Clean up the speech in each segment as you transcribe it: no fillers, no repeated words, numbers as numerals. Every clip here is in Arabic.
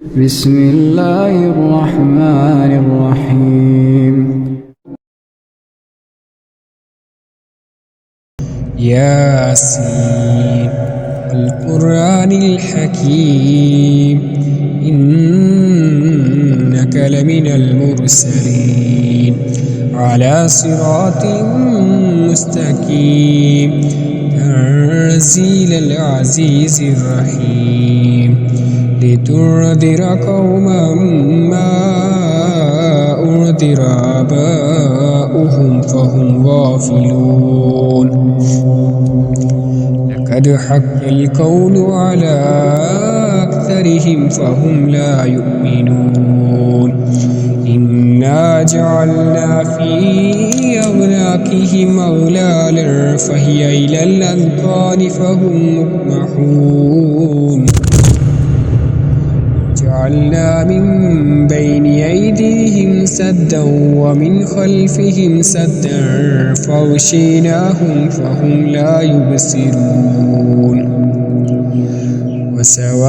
بسم الله الرحمن الرحيم. ياسين والقرآن الحكيم إنك لمن المرسلين على صراط مستقيم تنزيل العزيز الرحيم لتنذر قوما ما أنذر آباؤهم فهم غافلون لقد حق القول على أكثرهم فهم لا يؤمنون إنا جعلنا في أعناقهم أغلالا فهي إلى الأذقان فهم مقمحون جعلنا من بين أيديهم سدا ومن خلفهم سدا فغشيناهم فهم لا يبصرون وسواء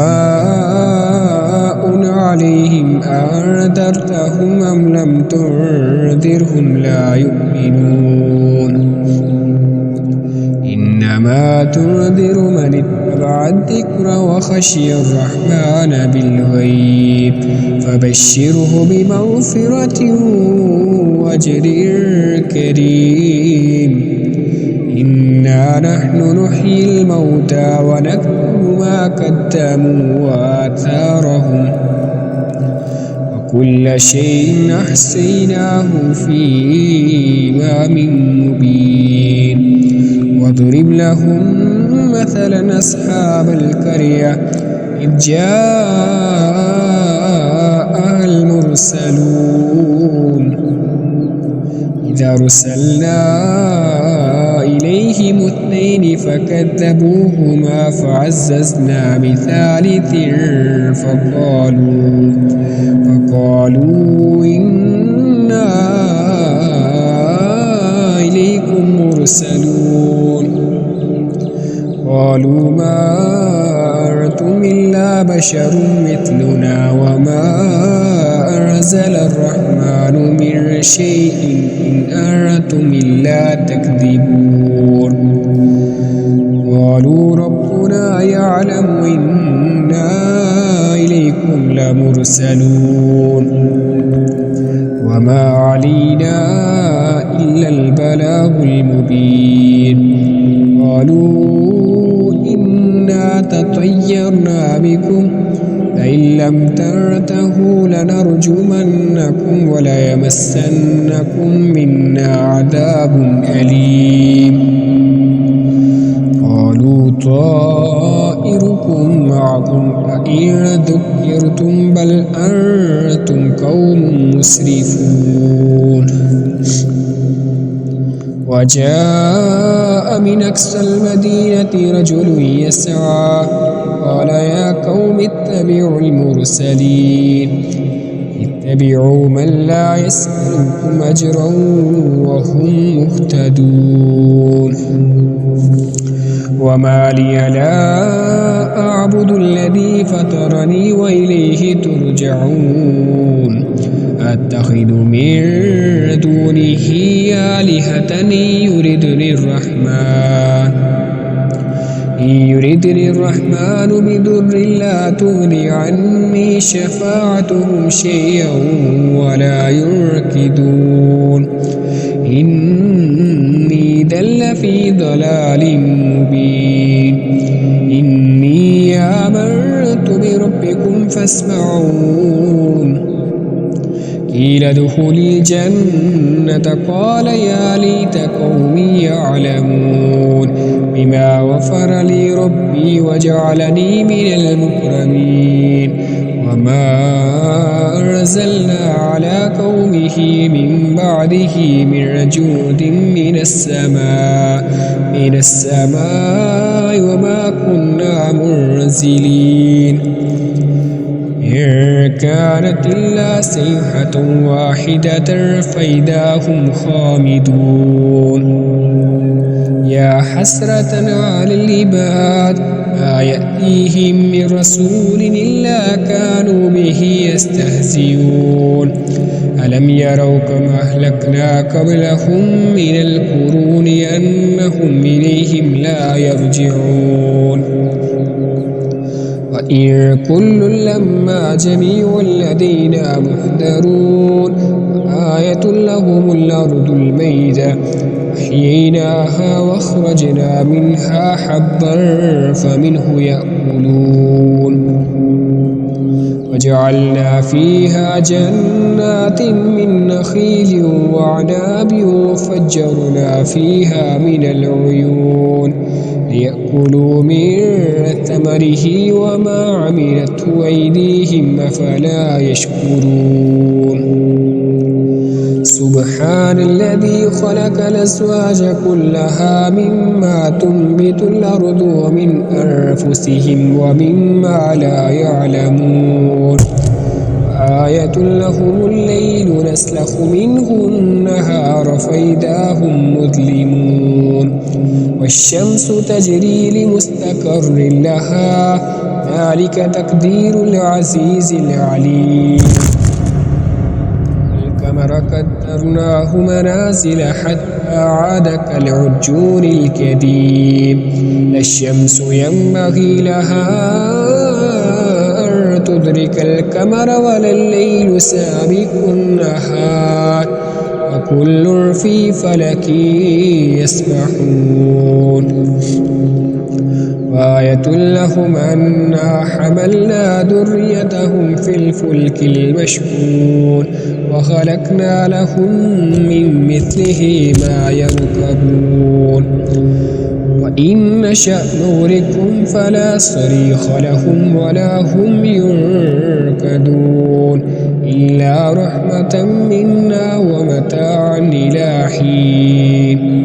عليهم أنذرتهم أم لم تنذرهم لا يؤمنون إنما تنذر من اتبع الذكر وخشي الرحمن بالغيب فبشره بمغفرة وأجر كريم إنا نحن نحيي الموتى ونكتب ما قدموا وآثارهم وكل شيء أحصيناه في إمام مبين واضرب لهم مثلا أصحاب القرية إذ جاءها المرسلون إذا أرسلنا إليهم اثنين فكذبوهما فعززنا بثالث فقالوا إنا إليكم مرسلون قالوا ما أنتم إلا بشر مثلنا وما أنزل الرحمن من شيء إن أنتم إلا تكذبون قالوا ربنا يعلم إنا إليكم لمرسلون وما علينا إلا البلاغ المبين قالوا إنا تطيرنا بكم لئن لم تنتهوا لنرجمنكم وليمسنكم منا عذاب أليم قالوا طائركم معكم أئن ذكرتم بل أنتم قوم مسرفون وجاء من أقصى المدينة رجل يسعى قال يا قوم اتبعوا المرسلين اتبعوا من لا يسألكم أجرا وهم مهتدون وما لي لا أعبد الذي فطرني وإليه ترجعون أتخذ من دونه آلهة إن يردني الرحمن بضر لا تغني عني شفاعتهم شيئا ولا يركدون إني دل في ضلال مبين إني آمنت بربكم فاسمعون قيل ادخلي الجنة قال يا ليت قومي يعلمون بما غفر لي ربي وجعلني من المكرمين وما أنزلنا على قومه من بعده من جود من السماء وما كنا منزلين إن كانت إلا صيحة واحدة فإذا هم خامدون يا حسرة على العباد ما يأتيهم من رسول إلا كانوا به يستهزئون ألم يروا كما أهلكنا قبلهم من القرون أنهم إليهم لا يرجعون وإن كل لما جميع لدينا محضرون آية لهم الأرض الميتة أحييناها واخرجنا منها حبا فمنه يأكلون وجعلنا فيها جنات من نخيل وعناب وفجرنا فيها من العيون ليأكلوا من ثمره وما عملته أيديهم أفلا يشكرون سبحان الذي خلق الأزواج كلها مما تنبت الأرض ومن أنفسهم ومما لا يعلمون آية لهم الليل نسلخ منه النهار فإذا هم مظلمون والشمس تجري لمستقر لها ذلك تقدير العزيز العليم القمر قدرناه منازل حتى عاد كالعرجون القديم لا الشمس ينبغي لها أن تدرك القمر ولا الليل سابق النهار وكل في فلك يسبحون وآية لهم أنا حملنا ذريتهم في الفلك المشحون وخلقنا لهم من مثله ما يركبون وإن نشأ نغرقهم فلا صريخ لهم ولا هم ينقذون إلا رحمة منا ومتاعا إلى حين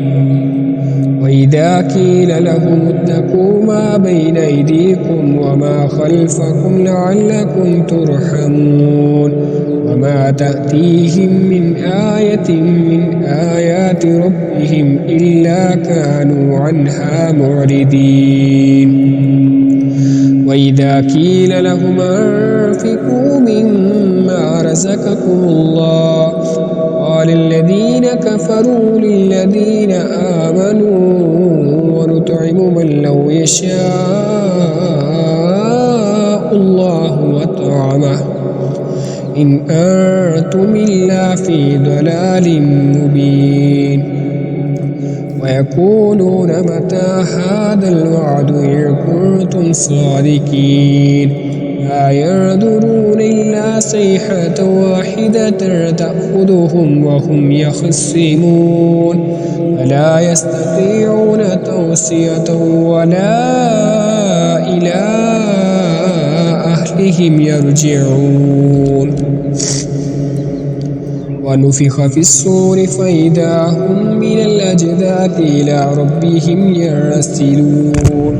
وإذا قيل لهم اتقوا ما بين أيديكم وما خلفكم لعلكم ترحمون وما تأتيهم من آية من آيات ربهم إلا كانوا عنها معرضين وإذا قيل لهم أنفقوا مما رزقكم الله قال الذين كفروا للذين آمنوا ونطعم من لو يشاء الله وطعمه إن أنتم إلا في ضلال مبين ويقولون متى هذا الوعد إن كنتم صادقين لا ينظرون إلا صيحة واحدة تأخذهم وهم يخصمون فلا يستطيعون توصية ولا إلى أهلهم يرجعون ونفخ في الصور فإذا هم من الأجداث إلى ربهم يرسلون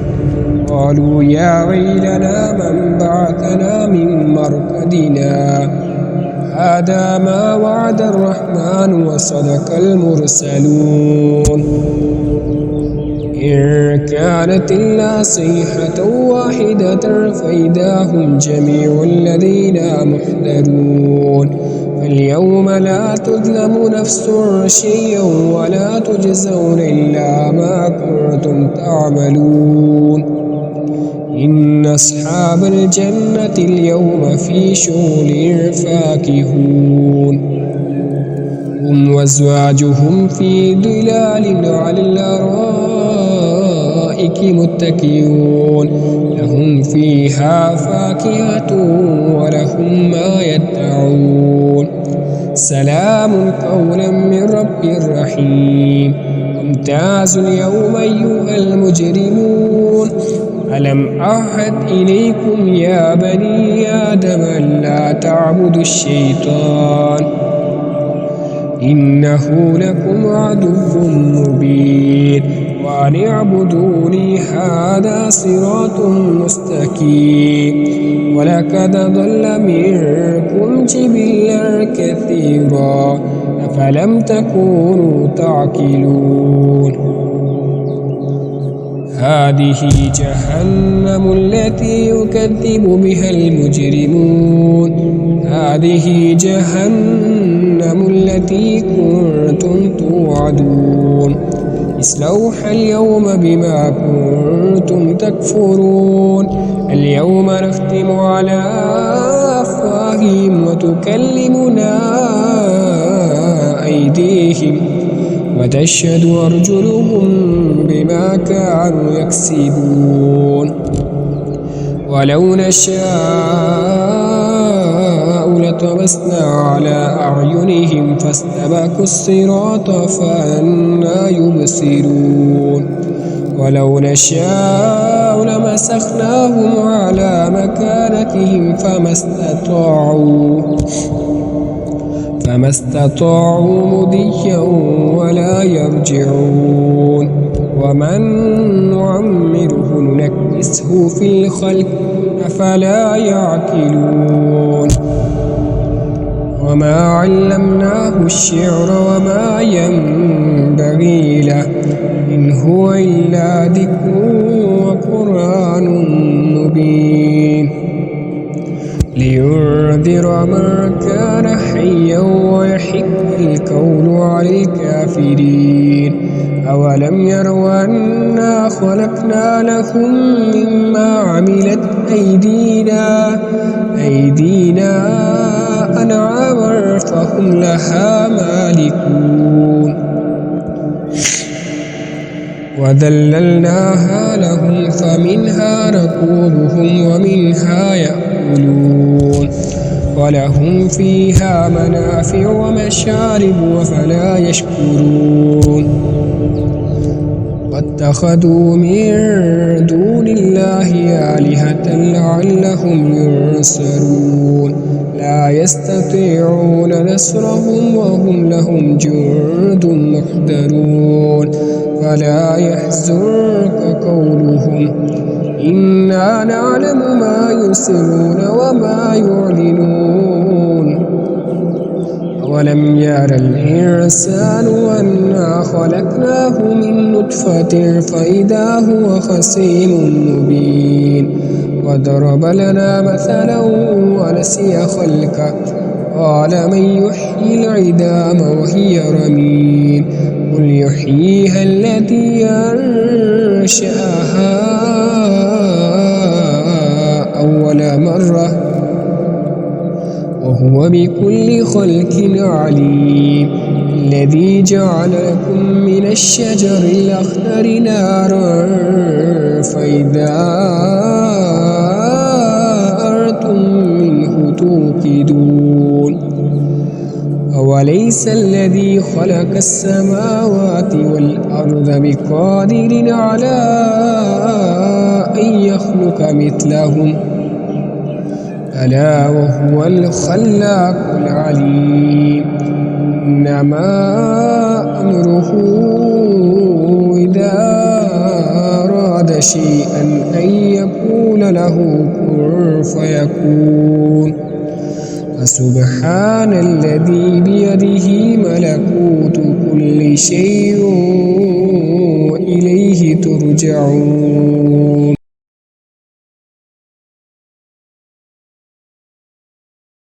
قالوا يا ويلنا من بعثنا من مرقدنا هذا ما وعد الرحمن وصدق المرسلون إن كانت إلا صيحة واحدة فإذا هم جميع الذين محضرون فاليوم لا تظلم نفس شيئا ولا تجزون إلا ما كنتم تعملون إن أصحاب الجنة اليوم في شغل فاكهون هم وأزواجهم في ظلال على الأرائك متكئون لهم فيها فاكهة ولهم ما يدعون سلام قولا من رب رحيم امتازوا اليوم أيها المجرمون ألم أعهد إليكم يا بني آدم ألا تعبدوا الشيطان إنه لكم عدو مبين وأن اعبدوني هذا صراط مستقيم ولقد ضل منكم جبلا كثيرا أفلم تكونوا تعقلون هذه جهنم التي يكذب بها المجرمون هذه جهنم التي كنتم توعدون اصلوها اليوم بما كنتم تكفرون اليوم نختم على أفواههم وتكلمنا أيديهم وتشهد أرجلهم بما كانوا يكسبون ولو نشاء لطمسنا على أعينهم فاستبقوا الصراط فأنى يبصرون ولو نشاء لمسخناهم على مكانتهم فما استطاعوا مضيا ولا يرجعون ومن نعمره ننكسه في الخلق أفلا يعقلون وما علمناه الشعر وما ينبغي له إن هو إلا ذكر وقرآن مبين لينذر من كان حيا ويحق القول على الكافرين أولم يروا أنا خلقنا لهم مما عملت أيدينا أنعاما فهم لها مالكون وذللناها لهم فمنها ركوبهم ومنها يأكلون ولهم فيها منافع ومشارب وفلا يشكرون واتخذوا من دون الله آلهة لعلهم ينصرون لا يستطيعون نصرهم وهم لهم جند محضرون فلا يحزنك قولهم إنا نعلم ما يسرون وما يعلنون أولم ير الإنسان أنا خلقناه من نطفة فإذا هو خصيم مبين وضرب لنا مثلا ونسي خلقه قال من يحيي العظام وهي رميم قل يحييها التي أنشأها أول مرة وهو بكل خلق عليم الذي جعل لكم من الشجر الأخضر نارا فإذا أنتم منه توقدون أوليس الذي خلق السماوات والأرض بقادر على أن يخلق مثلهم ألا وهو الخلاق العليم إنما أمره إذا أراد شيئا أن يقول له كن فيكون فسبحان الذي بيده ملكوت كل شيء وإليه ترجعون